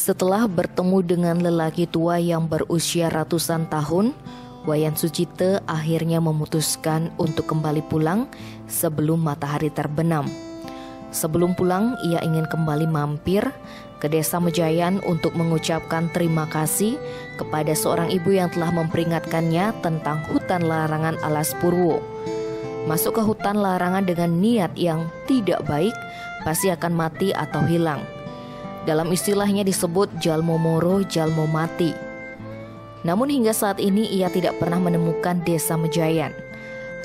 Setelah bertemu dengan lelaki tua yang berusia ratusan tahun, Wayan Sucite akhirnya memutuskan untuk kembali pulang sebelum matahari terbenam. Sebelum pulang, ia ingin kembali mampir ke Desa Mejayan untuk mengucapkan terima kasih kepada seorang ibu yang telah memperingatkannya tentang hutan larangan Alas Purwo. Masuk ke hutan larangan dengan niat yang tidak baik pasti akan mati atau hilang. Dalam istilahnya disebut jalmo moro, jalmo mati. Namun hingga saat ini ia tidak pernah menemukan Desa Mejayan.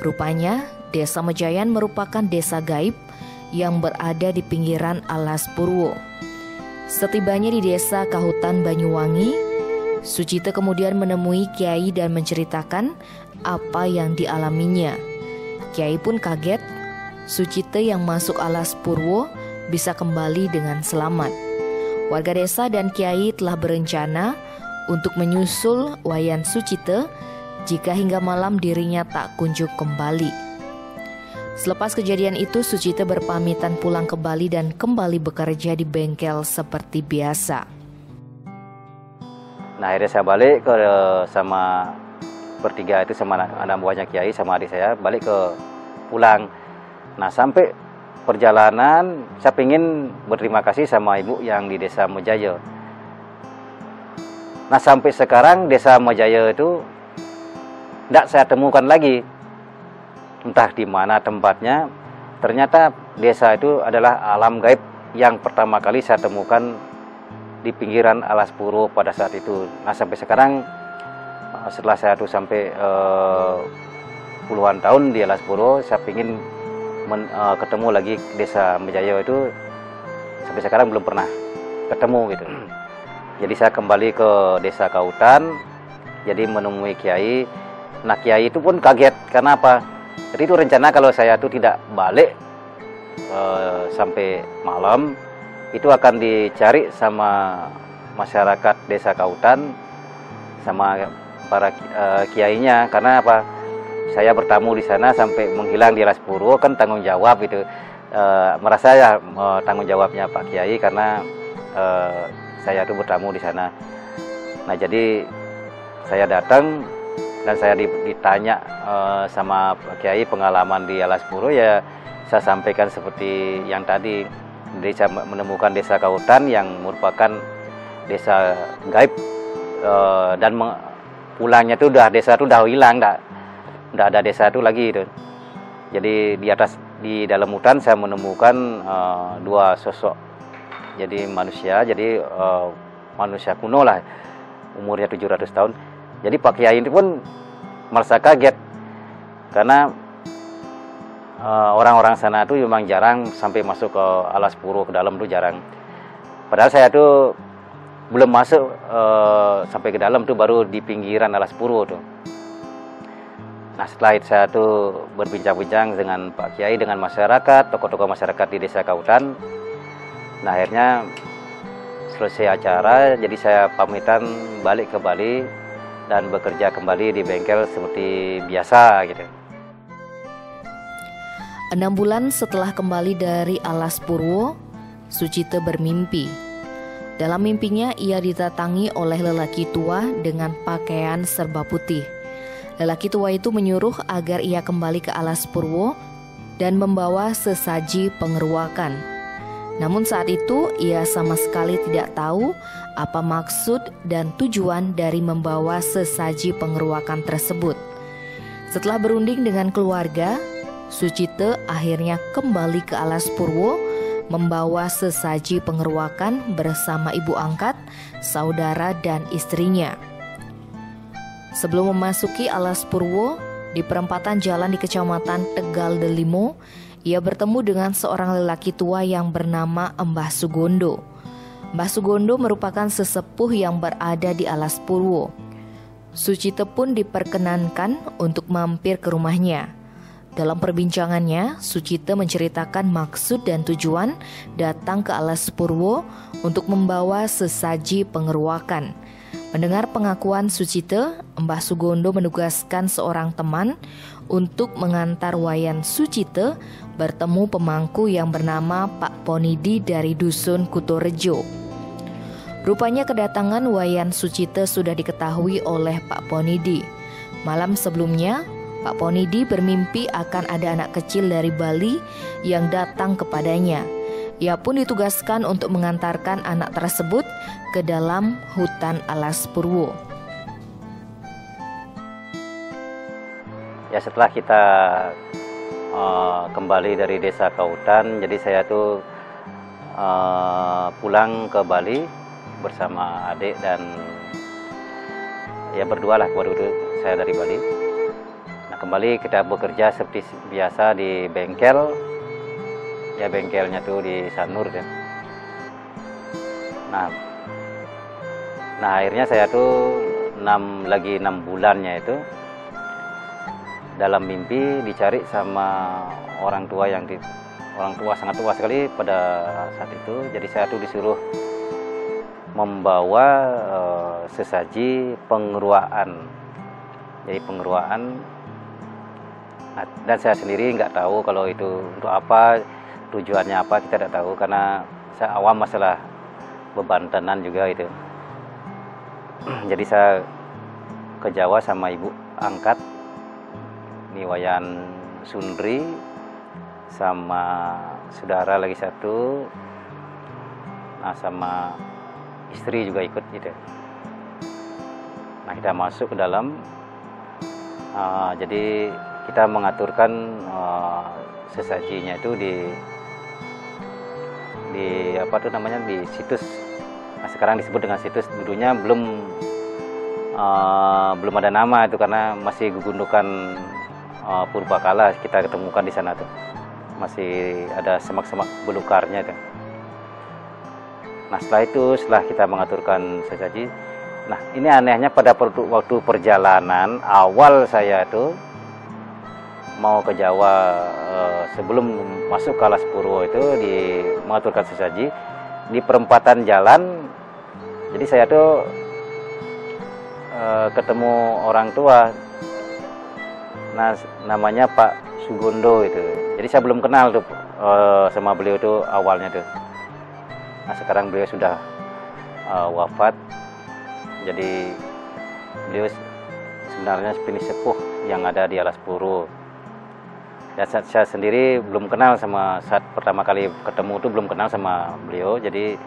Rupanya Desa Mejayan merupakan desa gaib yang berada di pinggiran Alas Purwo. Setibanya di desa Kahutan Banyuwangi, Sucite kemudian menemui Kiai dan menceritakan apa yang dialaminya. Kiai pun kaget, Sucite yang masuk Alas Purwo bisa kembali dengan selamat. Warga desa dan Kiai telah berencana untuk menyusul Wayan Sucite jika hingga malam dirinya tak kunjung kembali. Selepas kejadian itu, Sucite berpamitan pulang ke Bali dan kembali bekerja di bengkel seperti biasa. Nah, akhirnya saya balik ke sama bertiga itu sama anak buahnya Kiai sama adik saya balik ke pulang. Nah, sampai perjalanan saya ingin berterima kasih sama ibu yang di Desa Mejayan. Nah, sampai sekarang Desa Mejayan itu tidak saya temukan lagi. Entah di mana tempatnya. Ternyata desa itu adalah alam gaib yang pertama kali saya temukan di pinggiran Alas Purwo pada saat itu. Nah, sampai sekarang setelah saya tuh sampai puluhan tahun di Alas Purwo, saya ingin ketemu lagi Desa Mejayan itu sampai sekarang belum pernah ketemu gitu. Jadi saya kembali ke Desa Kahutan, jadi menemui Kiai. Nah, Kiai itu pun kaget karena apa? Jadi itu rencana kalau saya tuh tidak balik sampai malam, itu akan dicari sama masyarakat Desa Kahutan sama para kiainya. Karena apa? Saya bertamu di sana sampai menghilang di Alas Purwo kan tanggung jawab itu. Merasa ya tanggung jawabnya Pak Kiai karena saya tuh bertamu di sana. Nah, jadi saya datang dan saya ditanya sama Pak Kiai pengalaman di Alas Purwo, ya saya sampaikan seperti yang tadi. Jadi saya menemukan Desa Kahutan yang merupakan desa gaib dan pulangnya itu desa itu udah hilang, nggak ada desa itu lagi itu. Jadi di dalam hutan saya menemukan dua sosok. Jadi manusia, manusia kuno lah, umurnya 700 tahun. Jadi Pak Kiai itu pun merasa kaget karena orang-orang sana itu memang jarang sampai masuk ke Alas Purwo, ke dalam tuh jarang. Padahal saya tuh belum masuk sampai ke dalam tuh, baru di pinggiran Alas Purwo tuh. Nah, setelah itu saya tuh berbincang-bincang dengan Pak Kiai, dengan masyarakat, tokoh-tokoh masyarakat di Desa Kahutan. Nah, akhirnya selesai acara, jadi saya pamitan balik ke Bali dan bekerja kembali di bengkel seperti biasa gitu. 6 bulan setelah kembali dari Alas Purwo, Sucite bermimpi. Dalam mimpinya ia didatangi oleh lelaki tua dengan pakaian serba putih. Lelaki tua itu menyuruh agar ia kembali ke Alas Purwo dan membawa sesaji pengeruakan. Namun saat itu ia sama sekali tidak tahu apa maksud dan tujuan dari membawa sesaji pengeruakan tersebut. Setelah berunding dengan keluarga, Sucite akhirnya kembali ke Alas Purwo membawa sesaji pengeruakan bersama ibu angkat, saudara dan istrinya. Sebelum memasuki Alas Purwo, di perempatan jalan di Kecamatan Tegal Delimo, ia bertemu dengan seorang lelaki tua yang bernama Mbah Sugondo. Mbah Sugondo merupakan sesepuh yang berada di Alas Purwo. Sucite pun diperkenankan untuk mampir ke rumahnya. Dalam perbincangannya, Sucite menceritakan maksud dan tujuan datang ke Alas Purwo untuk membawa sesaji pengeruakan. Mendengar pengakuan Sucite, Mbah Sugondo menugaskan seorang teman untuk mengantar Wayan Sucite bertemu pemangku yang bernama Pak Ponidi dari Dusun Kutorejo. Rupanya kedatangan Wayan Sucite sudah diketahui oleh Pak Ponidi. Malam sebelumnya, Pak Ponidi bermimpi akan ada anak kecil dari Bali yang datang kepadanya. Ia pun ditugaskan untuk mengantarkan anak tersebut ke dalam hutan Alas Purwo. Ya, setelah kita kembali dari desa Kautan, jadi saya tuh pulang ke Bali bersama adik dan ya berdua lah, baru saya dari Bali. Nah, kembali kita bekerja seperti biasa di bengkel, ya bengkelnya tuh di Sanur ya. Nah akhirnya saya tuh 6 bulannya itu dalam mimpi dicari sama orang tua sangat tua sekali pada saat itu. Jadi saya tuh disuruh membawa sesaji pengeruaan. Jadi pengeruaan, dan saya sendiri nggak tahu kalau itu untuk apa, tujuannya apa, kita tidak tahu karena saya awam masalah bebantenan juga itu. Jadi saya ke Jawa sama ibu angkat ini Wayan Sundri sama saudara lagi satu, nah sama istri juga ikut gitu. Nah kita masuk ke dalam, jadi kita mengaturkan sesajinya itu di apa tuh namanya, di situs. Nah, sekarang disebut dengan situs, dulunya belum ada nama itu karena masih gundukan purbakala kita ketemukan di sana tuh. Masih ada semak-semak belukarnya itu. Nah, setelah kita mengaturkan sesaji, nah ini anehnya pada waktu perjalanan awal saya tuh mau ke Jawa, sebelum masuk ke Alas Purwo itu mengaturkan sesaji di perempatan jalan. Jadi saya tuh ketemu orang tua, nah namanya Pak Sugondo itu. Jadi saya belum kenal tuh sama beliau tuh awalnya tuh. Nah sekarang beliau sudah wafat. Jadi beliau sebenarnya sepuh sepuh yang ada di Alas Purwo. Dan saya sendiri belum kenal sama, saat pertama kali ketemu tuh belum kenal sama beliau. Jadi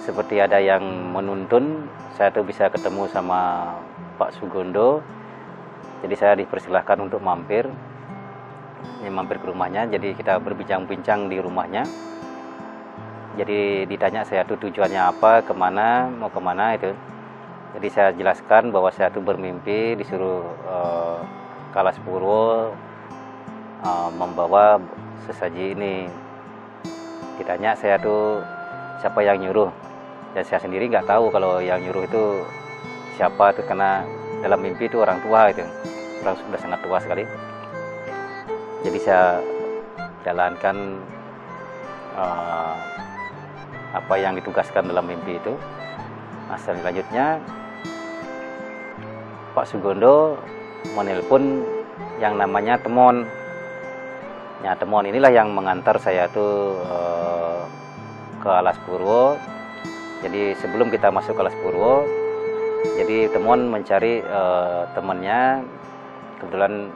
seperti ada yang menuntun, saya tuh bisa ketemu sama Pak Sugondo. Jadi saya dipersilahkan untuk mampir ke rumahnya. Jadi kita berbincang-bincang di rumahnya. Jadi ditanya saya tuh tujuannya apa, mau kemana itu. Jadi saya jelaskan bahwa saya tuh bermimpi disuruh ke Alas Purwo, membawa sesaji ini. Ditanya saya tuh siapa yang nyuruh, dan saya sendiri nggak tahu kalau yang nyuruh itu siapa tuh, karena dalam mimpi itu orang tua itu, orang sudah sangat tua sekali. Jadi saya jalankan apa yang ditugaskan dalam mimpi itu. Nah selanjutnya Pak Sugondo menelpon yang namanya Temon. Ya, Temon inilah yang mengantar saya tuh ke Alas Purwo. Jadi sebelum kita masuk ke Alas Purwo, jadi Temon mencari temannya, kebetulan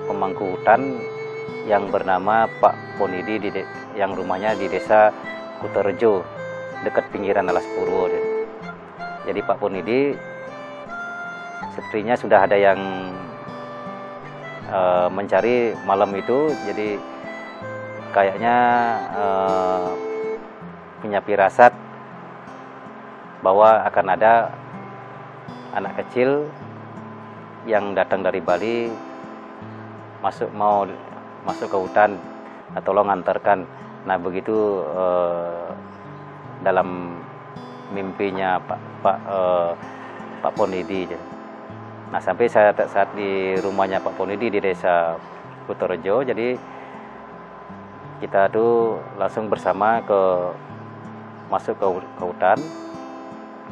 pemangku hutan yang bernama Pak Ponidi yang rumahnya di desa Kutorejo, dekat pinggiran Alas Purwo. Jadi Pak Ponidi sepertinya sudah ada yang mencari malam itu. Jadi kayaknya punya firasat bahwa akan ada anak kecil yang datang dari Bali mau masuk ke hutan, tolong antarkan. Nah begitu dalam mimpinya Pak Ponidi. Nah sampai saat di rumahnya Pak Ponidi di desa Kutorejo, jadi kita tuh langsung bersama masuk ke hutan.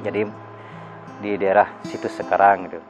Jadi di daerah situs sekarang gitu.